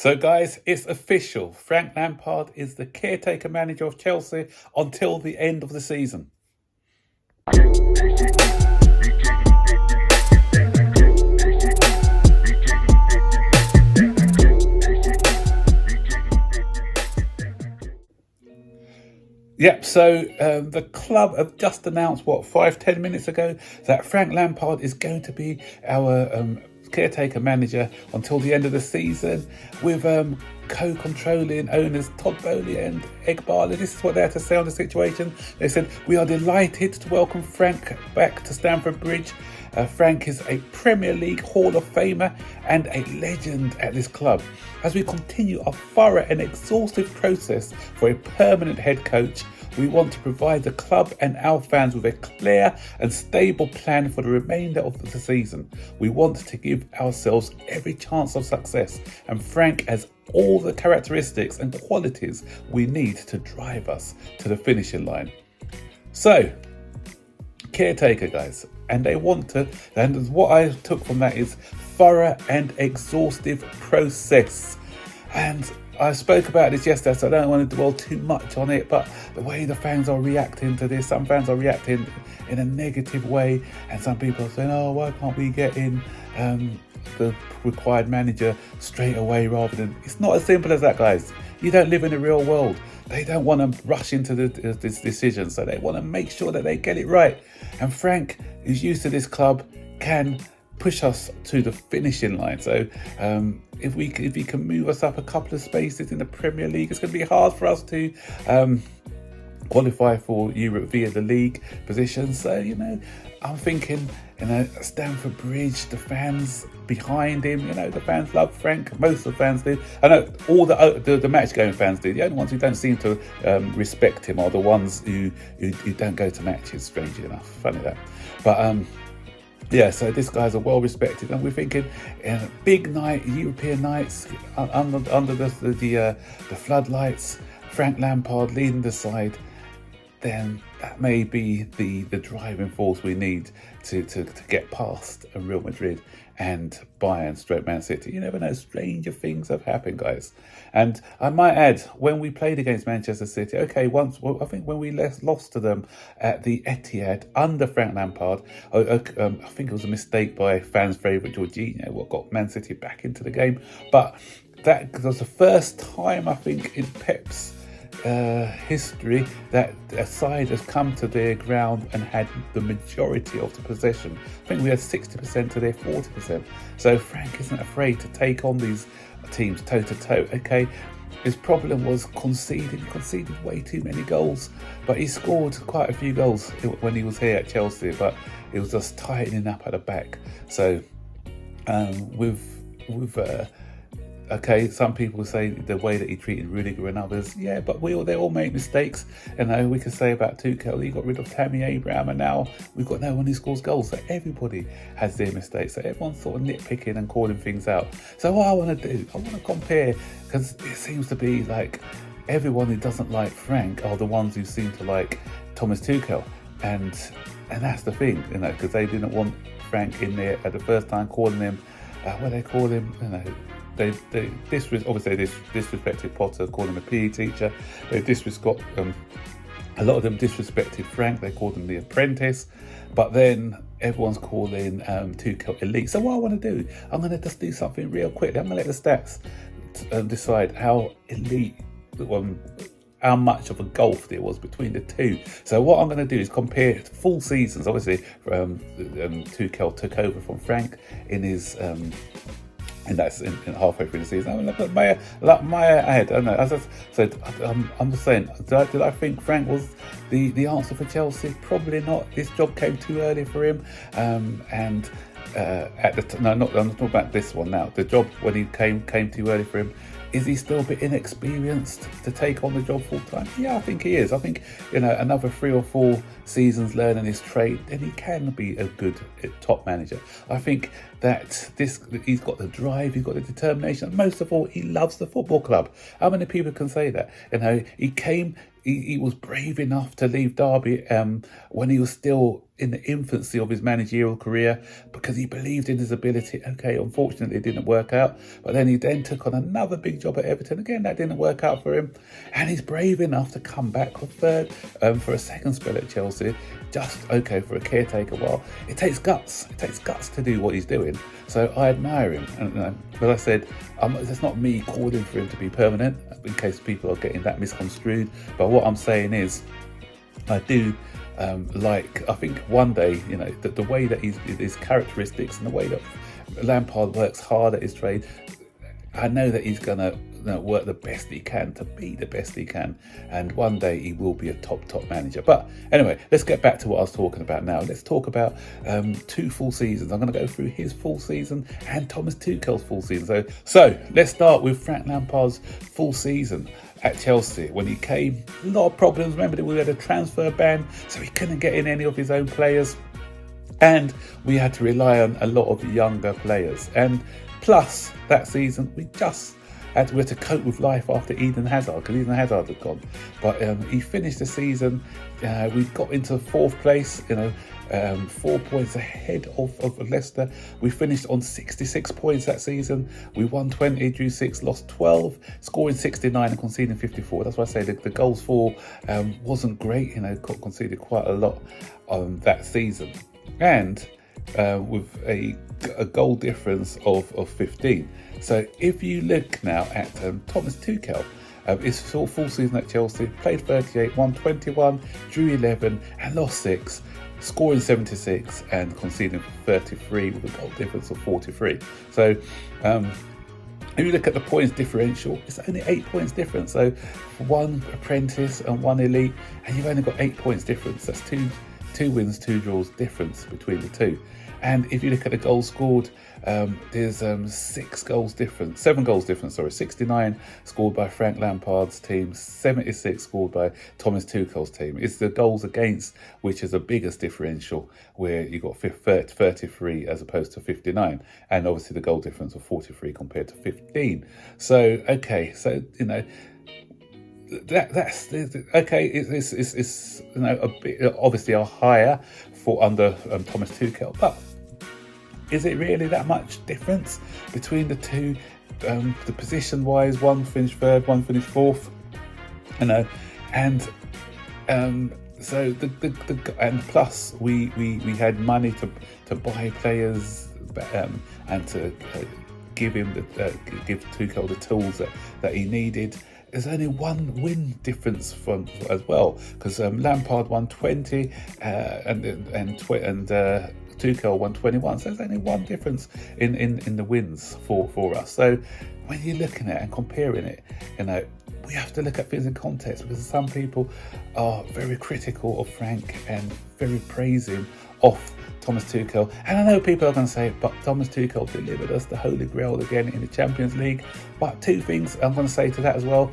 So, guys, it's official. Frank Lampard is the caretaker manager of Chelsea until the end of the season. Yep, so the club have just announced, 5-10 minutes ago, that Frank Lampard is going to be our caretaker manager until the end of the season, with co-controlling owners Todd Bowley and Egg Barley. This is what they had to say on the situation. They said, "We are delighted to welcome Frank back to Stamford Bridge. Frank is a Premier League Hall of Famer and a legend at this club. As we continue a thorough and exhaustive process for a permanent head coach, we want to provide the club and our fans with a clear and stable plan for the remainder of the season. We want to give ourselves every chance of success, and Frank has all the characteristics and qualities we need to drive us to the finishing line." So, caretaker, guys, and they want to, and what I took from that is thorough and exhaustive process. And I spoke about this yesterday, so I don't want to dwell too much on it, but the way the fans are reacting to this, some fans are reacting in a negative way, and some people are saying, "Oh, why can't we get in the required manager straight away rather than..." It's not as simple as that, guys. You don't live in the real world. They don't want to rush into this decision, so they want to make sure that they get it right. And Frank, who's used to this club, can push us to the finishing line. So if he can move us up a couple of spaces in the Premier League, it's going to be hard for us to qualify for Europe via the league position. So, I'm thinking, Stamford Bridge, the fans behind him, the fans love Frank. Most of the fans do. I know all the match-going fans do. The only ones who don't seem to respect him are the ones who don't go to matches, strangely enough. Funny that. But yeah, so this guy's a well respected, and we're thinking in a big night, European nights, under the floodlights, Frank Lampard leading the side, then that may be the driving force we need to get past Real Madrid and Bayern / Man City. You never know, stranger things have happened, guys. And I might add, when we played against Manchester City, I think when we lost to them at the Etihad under Frank Lampard, I think it was a mistake by fans' favourite Jorginho, what got Man City back into the game. But that was the first time, I think, in Pep's history that a side has come to their ground and had the majority of the possession. I think we had 60% to their 40%. So Frank isn't afraid to take on these teams toe to toe. Okay, his problem was conceded way too many goals, but he scored quite a few goals when he was here at Chelsea, but it was just tightening up at the back. So okay, some people say the way that he treated Rudiger and others, yeah, but they all make mistakes. And we could say about Tuchel, he got rid of Tammy Abraham, and now we've got no one who scores goals. So everybody has their mistakes. So everyone's sort of nitpicking and calling things out. So what I want to do, I want to compare, because it seems to be like everyone who doesn't like Frank are the ones who seem to like Thomas Tuchel. And that's the thing, because they didn't want Frank in there at the first time, calling him, what they call him, They disrespected Potter, calling him a PE teacher. They a lot of them disrespected Frank. They called him the apprentice. But then everyone's calling Tuchel elite. So what I want to do, I'm going to just do something real quickly. I'm going to let the stats decide how elite, how much of a gulf there was between the two. So what I'm going to do is compare full seasons. Obviously, Tuchel took over from Frank in his... and that's in halfway through the season. I mean, look at Maya ahead. I don't know. As I said, I'm just saying, did I think Frank was the answer for Chelsea? Probably not. This job came too early for him. I'm not talking about this one now. The job when he came too early for him. Is he still a bit inexperienced to take on the job full time? Yeah, I think he is. I think, another 3 or 4 seasons learning his trade, then he can be a good top manager. I think that he's got the drive, he's got the determination, and most of all, he loves the football club. How many people can say that? He he was brave enough to leave Derby when he was still in the infancy of his managerial career, because he believed in his ability. Okay, unfortunately it didn't work out, but then he took on another big job at Everton. Again, that didn't work out for him, and he's brave enough to come back for a second spell at Chelsea, just for a caretaker. Well, it takes guts. It takes guts to do what he's doing. So I admire him. And but I said, it's not me calling for him to be permanent, in case people are getting that misconstrued. But what I'm saying is, I do I think one day, the way that his characteristics and the way that Lampard works hard at his trade, I know that he's gonna work the best he can to be the best he can, and one day he will be a top manager. But anyway, let's get back to what I was talking about now. Let's talk about 2 full seasons. I'm going to go through his full season and Thomas Tuchel's full season. So let's start with Frank Lampard's full season at Chelsea. When he came, a lot of problems. Remember that we had a transfer ban, so he couldn't get in any of his own players, and we had to rely on a lot of younger players. And plus, that season we had to cope with life after Eden Hazard, because Eden Hazard had gone. But he finished the season. We got into 4th place. 4 points ahead of Leicester. We finished on 66 points that season. We won 20, drew 6, lost 12, scoring 69 and conceding 54. That's why I say the goals for wasn't great. Conceded quite a lot that season, and with a goal difference of 15. So if you look now at Thomas Tuchel, his full season at Chelsea, played 38, won 21, drew 11 and lost 6, scoring 76 and conceding 33 with a goal difference of 43. So if you look at the points differential, it's only 8 points difference. So one apprentice and one elite, and you've only got 8 points difference. That's two wins, 2 draws difference between the two. And if you look at the goals scored, there's 7 goals difference. 69 scored by Frank Lampard's team, 76 scored by Thomas Tuchel's team. It's the goals against which is the biggest differential, where you got 33 as opposed to 59, and obviously the goal difference of 43 compared to 15. So that's okay. It's a bit obviously a higher for under Thomas Tuchel, but is it really that much difference between the two? The position wise, one finished 3rd, one finished 4th, and so and plus we had money to buy players and to give Tuchel the tools that he needed. There's only 1 win difference as well, because Lampard won 20 and Tuchel won 21. So there's only 1 difference in the wins for us. So when you're looking at it and comparing it, we have to look at things in context, because some people are very critical of Frank and very praising of Thomas Tuchel. And I know people are going to say, but Thomas Tuchel delivered us the Holy Grail again in the Champions League. But 2 things I'm going to say to that as well.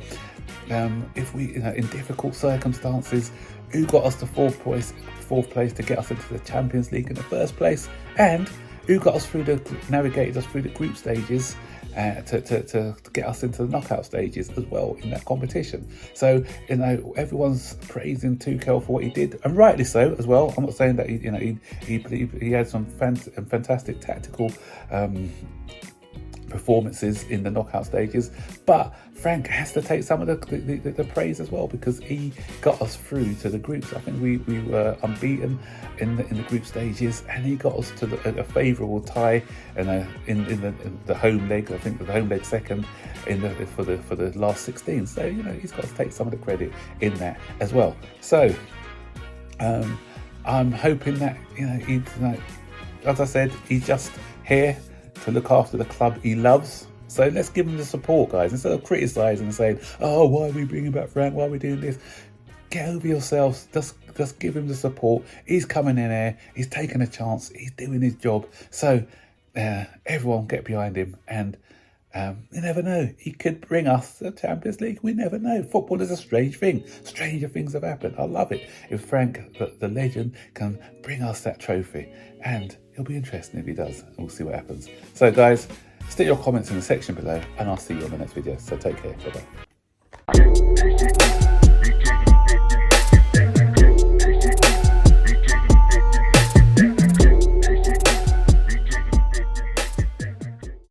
If we, in difficult circumstances, who got us to 4th place to get us into the Champions League in the first place, and who navigated us through the group stages to get us into the knockout stages as well in that competition. So everyone's praising Tuchel for what he did, and rightly so as well. I'm not saying that he had some fantastic tactical performances in the knockout stages, but Frank has to take some of the praise as well, because he got us through to the groups. I think we were unbeaten in the group stages, and he got us to a favourable tie in the home leg. I think the home leg second for the last 16. So he's got to take some of the credit in that as well. So I'm hoping that as I said, he's just here to look after the club he loves. So let's give him the support, guys, instead of criticising and saying, "Oh, why are we bringing back Frank? Why are we doing this?" Get over yourselves. Just give him the support. He's coming in here. He's taking a chance. He's doing his job. So everyone get behind him, and you never know. He could bring us the Champions League. We never know. Football is a strange thing. Stranger things have happened. I love it. If Frank, the legend, can bring us that trophy, and it'll be interesting if he does. We'll see what happens. So, guys, stick your comments in the section below, and I'll see you on the next video. So take care. Bye-bye.